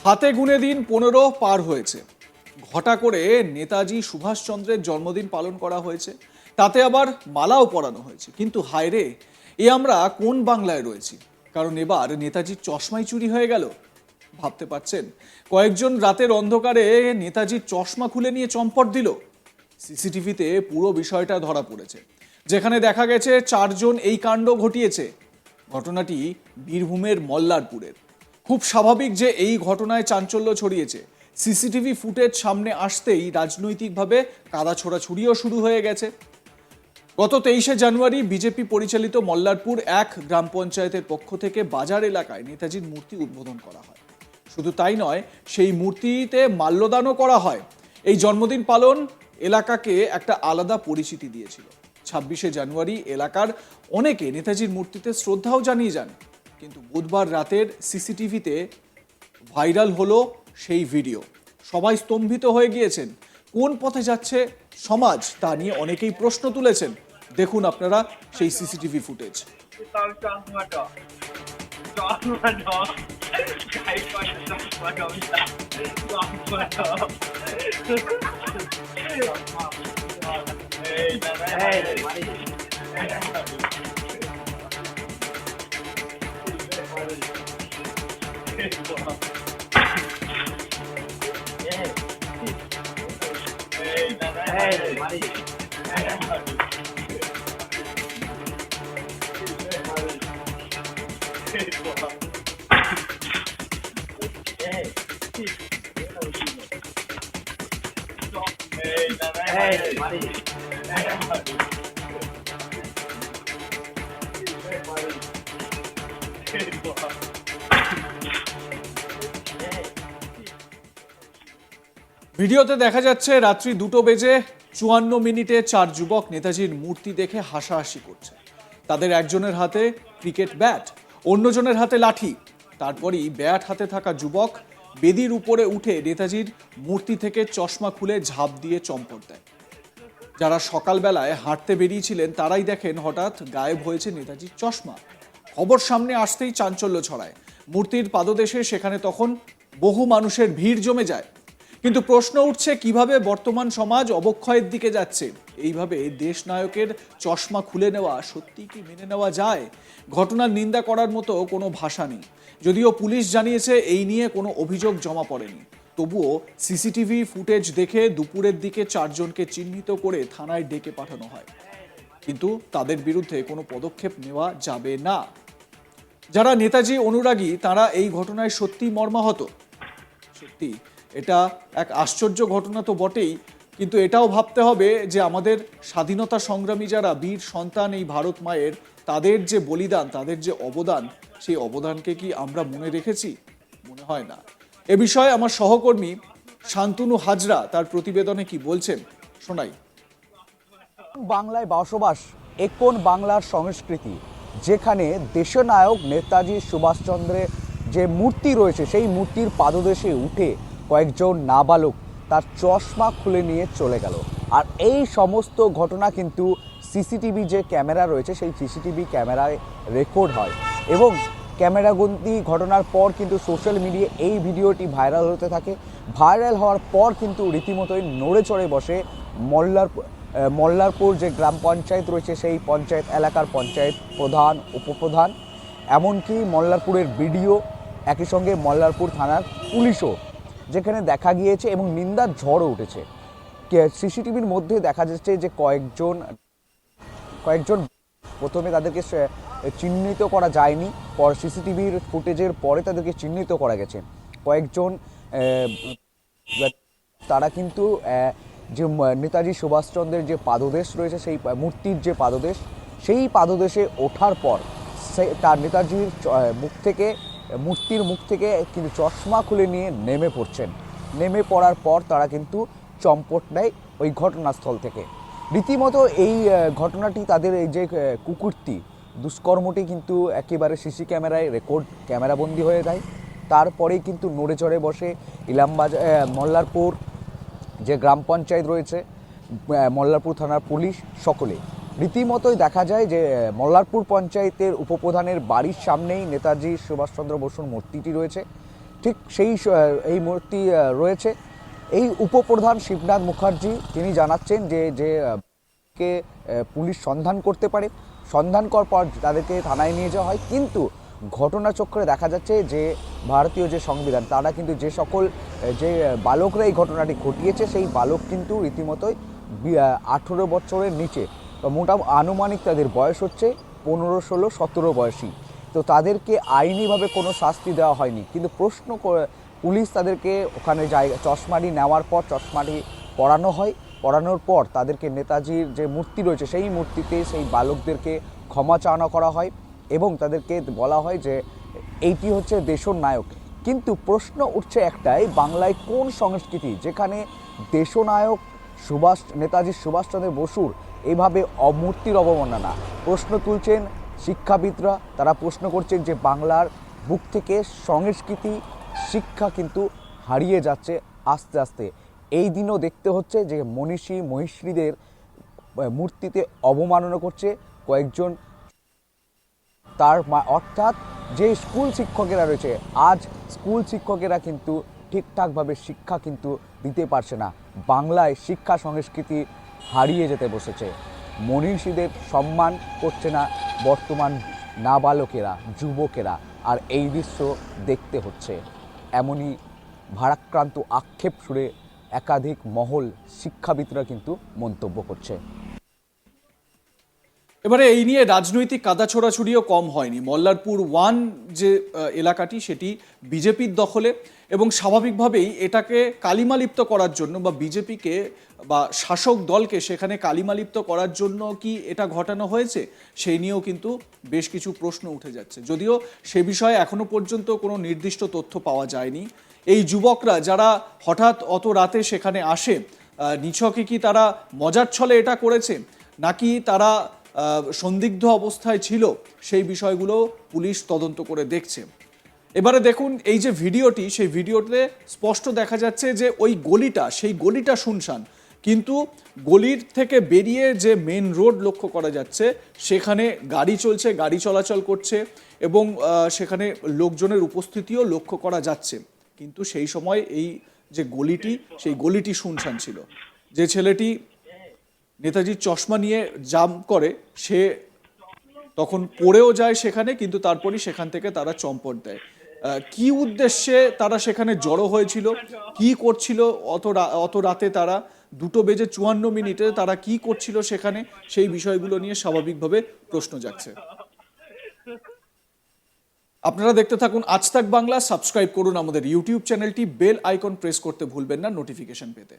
হাতে গুনে দিন 15 পার হয়েছে। ঘটা করে নেতাজি সুভাষচন্দ্রের জন্মদিন পালন করা হয়েছে, তাতে আবার মালাও পরানো হয়েছে। কিন্তু হায় রে, এ আমরা কোন বাংলায় রয়েছি? কারণ এবার নেতাজির চশমাই চুরি হয়ে গেল। ভাবতে পারছেন, কয়েকজন রাতের অন্ধকারে নেতাজির চশমা খুলে নিয়ে চম্পট দিল। সিসিটিভিতে পুরো বিষয়টা ধরা পড়েছে, যেখানে দেখা গেছে 4 জন এই কাণ্ড ঘটিয়েছে। ঘটনাটি বীরভূমের মল্লারপুরের। খুব স্বাভাবিক যে এই ঘটনায় চাঞ্চল্য ছড়িয়েছে। সিসিটিভি ফুটেজ সামনে আসতেই রাজনৈতিকভাবে কাদা ছোড়াছুড়িও শুরু হয়ে গেছে। গত 23শে জানুয়ারি বিজেপি পরিচালিত মল্লারপুর 1 গ্রাম পঞ্চায়েতের পক্ষ থেকে বাজার এলাকায় নেতাজির মূর্তি উদ্বোধন করা হয়। শুধু তাই নয়, সেই মূর্তিতে মাল্যদানও করা হয়। এই জন্মদিন পালন এলাকাকে একটা আলাদা পরিচিতি দিয়েছিল। 26শে জানুয়ারি এলাকার অনেকে নেতাজির মূর্তিতে শ্রদ্ধাও জানিয়ে যান। কিন্তু বুধবার রাতের সিসিটিভিতে ভাইরাল হলো সেই ভিডিও। সবাই স্তম্ভিত হয়ে গিয়েছেন। কোন পথে যাচ্ছে সমাজ তা নিয়ে অনেকেই প্রশ্ন তুলেছেন। দেখুন আপনারা সেই সিসিটিভি ফুটেজ। ভিডিওতে দেখা যাচ্ছে রাত্রি 2:54 4 যুবক নেতাজির মূর্তি দেখে হাসাহাসি করছে। তাদের একজনের হাতে ক্রিকেট ব্যাট, অন্যজনের হাতে লাঠি। তারপরই ব্যাট হাতে থাকা যুবক বেদির উপরে উঠে নেতাজির মূর্তি থেকে চশমা খুলে ঝাঁপ দিয়ে চম্পট দেয়। যারা সকালবেলায় হাঁটতে বেরিয়েছিলেন তারাই দেখেন হঠাৎ গায়েব হয়েছে নেতাজির চশমা। খবর সামনে আসতেই চাঞ্চল্য ছড়ায়। মূর্তির পাদদেশে সেখানে তখন বহু মানুষের ভিড় জমে যায়। কিন্তু প্রশ্ন উঠছে, কিভাবে বর্তমান সমাজ অবক্ষয়ের দিকে যাচ্ছে? এইভাবে দেশ নায়কের চশমা খুলে নেওয়া সত্যি কি মেনে নেওয়া যায়? ঘটনার নিন্দা করার মতো কোনো ভাষা নেই। যদিও পুলিশ জানিয়েছে এই নিয়ে কোনো অভিযোগ জমা পড়েনি, তবুও সিসিটিভি ফুটেজ দেখে দুপুরের দিকে 4 জনকে চিহ্নিত করে থানায় ডেকে পাঠানো হয়। কিন্তু তাদের বিরুদ্ধে কোনো পদক্ষেপ নেওয়া যাবে না। যারা নেতাজি অনুরাগী তারা এই ঘটনায় সত্যি মর্মাহত। সত্যি এটা এক আশ্চর্য ঘটনা তো বটেই, কিন্তু এটাও ভাবতে হবে যে আমাদের স্বাধীনতা সংগ্রামী যারা বীর সন্তান এই ভারত মায়ের, তাদের যে বলিদান, তাদের যে অবদান, সেই অবদানকে কি আমরা মনে রেখেছি? মনে হয় না। এ বিষয়ে আমার সহকর্মী শান্তনু হাজরা তার প্রতিবেদনে কি বলছেন শোনাই। বাংলায় বসবাস এ কোন বাংলার সংস্কৃতি, যেখানে দেশনায়ক নেতাজি সুভাষচন্দ্রের যে মূর্তি রয়েছে সেই মূর্তির পাদদেশে উঠে কয়েকজন নাবালক তার চশমা খুলে নিয়ে চলে গেল। আর এই সমস্ত ঘটনা কিন্তু সিসিটিভি যে ক্যামেরা রয়েছে সেই সিসিটিভি ক্যামেরায় রেকর্ড হয় এবং ক্যামেরাবন্দি ঘটনার পর কিন্তু সোশ্যাল মিডিয়ায় এই ভিডিওটি ভাইরাল হতে থাকে। ভাইরাল হওয়ার পর কিন্তু রীতিমতোই নড়ে চড়ে বসে মল্লারপুর যে গ্রাম পঞ্চায়েত রয়েছে সেই পঞ্চায়েত এলাকার পঞ্চায়েত প্রধান, উপপ্রধান, এমনকি মল্লারপুরের বিডিও, একই সঙ্গে মল্লারপুর থানার পুলিশও, যেখানে দেখা গিয়েছে এবং নিন্দার ঝড়ও উঠেছে। সিসিটিভির মধ্যে দেখা যাচ্ছে যে কয়েকজন প্রথমে তাদেরকে চিহ্নিত করা যায়নি, পর সিসিটিভির ফুটেজের পরে তাদেরকে চিহ্নিত করা গেছে। কয়েকজন তারা কিন্তু যে নেতাজি সুভাষচন্দ্রের যে পাদদেশ রয়েছে সেই মূর্তির যে পাদদেশ, সেই পাদদেশে ওঠার পর তার নেতাজির মূর্তির মুখ থেকে কিন্তু চশমা খুলে নিয়ে নেমে পড়ছেন। নেমে পড়ার পর তারা কিন্তু চম্পট নেয় ওই ঘটনাস্থল থেকে। রীতিমতো এই ঘটনাটি, তাদের এই যে কুকীর্তি দুষ্কর্মটি কিন্তু একেবারে সিসি ক্যামেরায় ক্যামেরাবন্দি হয়ে যায়। তারপরেই কিন্তু নড়ে চড়ে বসে ইলামবাজার মল্লারপুর যে গ্রাম পঞ্চায়েত রয়েছে, মল্লারপুর থানার পুলিশ, সকলে। রীতিমতোই দেখা যায় যে মল্লারপুর পঞ্চায়েতের উপপ্রধানের বাড়ির সামনেই নেতাজি সুভাষচন্দ্র বসুর মূর্তিটি রয়েছে। ঠিক এই মূর্তি রয়েছে। এই উপপ্রধান শিবনাথ মুখার্জি তিনি জানাচ্ছেন যে কে পুলিশ সন্ধান করতে পারে, সন্ধান করার পর তাদেরকে থানায় নিয়ে যাওয়া হয়। কিন্তু ঘটনাচক্রে দেখা যাচ্ছে যে ভারতীয় যে সংবিধান, তারা কিন্তু যে সকল যে বালকরা এই ঘটনাটি ঘটিয়েছে সেই বালক কিন্তু রীতিমতোই 18 বছরের নিচে, আনুমানিক তাদের বয়স হচ্ছে 15, 16, 17 বয়সী। তো তাদেরকে আইনিভাবে কোনো শাস্তি দেওয়া হয়নি, কিন্তু পুলিশ তাদেরকে ওখানে চশমাটি নেওয়ার পর চশমাটি পরানো হয়। পরানোর পর তাদেরকে নেতাজির যে মূর্তি রয়েছে সেই মূর্তিতে সেই বালকদেরকে ক্ষমা চাওনা করা হয় এবং তাদেরকে বলা হয় যে এইটি হচ্ছে দেশের নায়ক। কিন্তু প্রশ্ন উঠছে একটাই, বাংলায় কোন সংস্কৃতি যেখানে দেশনায়ক নেতাজি সুভাষচন্দ্র বসুর এইভাবে মূর্তির অবমাননা? প্রশ্ন তুলছেন শিক্ষাবিদরা। তারা প্রশ্ন করছেন যে বাংলার বুক থেকে সংস্কৃতি শিক্ষা কিন্তু হারিয়ে যাচ্ছে আস্তে আস্তে। এই দিনও দেখতে হচ্ছে যে মনীষী মহিষীদের মূর্তিতে অবমাননা করছে কয়েকজন, অর্থাৎ যে স্কুল শিক্ষকেরা রয়েছে, আজ স্কুল শিক্ষকেরা কিন্তু ঠিকঠাকভাবে শিক্ষা কিন্তু দিতে পারছে না। বাংলায় শিক্ষা সংস্কৃতি হারিয়ে যেতে বসেছে। মনীষীদের সম্মান করছে না বর্তমান নাবালকেরা, যুবকেরা, আর এই দৃশ্য দেখতে হচ্ছে। এমনই ভারাক্রান্ত আক্ষেপ সুরে একাধিক মহল শিক্ষাবিদরা কিন্তু মন্তব্য করছে। এবারে এই নিয়ে রাজনৈতিক কাদা ছোড়াছুড়িও কম হয়নি। মল্লারপুর 1 যে এলাকাটি, সেটি বিজেপির দখলে এবং স্বাভাবিকভাবেই এটাকে কালিমালিপ্ত করার জন্য বা বিজেপিকে বা শাসক দলকে সেখানে কালিমালিপ্ত করার জন্য কি এটা ঘটানো হয়েছে, সেই নিয়েও কিন্তু বেশ কিছু প্রশ্ন উঠে যাচ্ছে। যদিও সে বিষয়ে এখনো পর্যন্ত কোনো নির্দিষ্ট তথ্য পাওয়া যায়নি। এই যুবকরা যারা হঠাৎ অত রাতে সেখানে আসে, নিছকে কি তারা মজার ছলে এটা করেছে নাকি তারা সন্দিগ্ধ অবস্থায় ছিল, সেই বিষয়গুলো পুলিশ তদন্ত করে দেখছে। এবারে দেখুন এই যে ভিডিওটি, সেই ভিডিওতে স্পষ্ট দেখা যাচ্ছে যে ওই গলিটা, সেই গলিটা শুনশান, কিন্তু গলির থেকে বেরিয়ে যে মেন রোড লক্ষ্য করা যাচ্ছে সেখানে গাড়ি চলছে, গাড়ি চলাচল করছে এবং সেখানে লোকজনের উপস্থিতিও লক্ষ্য করা যাচ্ছে। কিন্তু সেই সময় এই যে গলিটি, সেই গলিটি শুনশান ছিল। যে ছেলেটি নেতাজির চশমা নিয়ে জাম্প করে সে তখন পড়েও যায় সেখানে, কিন্তু তারপরই সেখান থেকে তারা চম্পট দেয়। কি উদ্দেশ্যে তারা সেখানে জড়ো হয়েছিল, কি করছিল অত রাতে, তারা 2:54 তারা কি করছিল সেখানে, সেই বিষয়গুলো নিয়ে স্বাভাবিকভাবে প্রশ্ন জাগছে। আপনারা দেখতে থাকুন আজ তাক বাংলা। সাবস্ক্রাইব করুন আমাদের ইউটিউব চ্যানেলটি, বেল আইকন প্রেস করতে ভুলবেন না নোটিফিকেশন পেতে।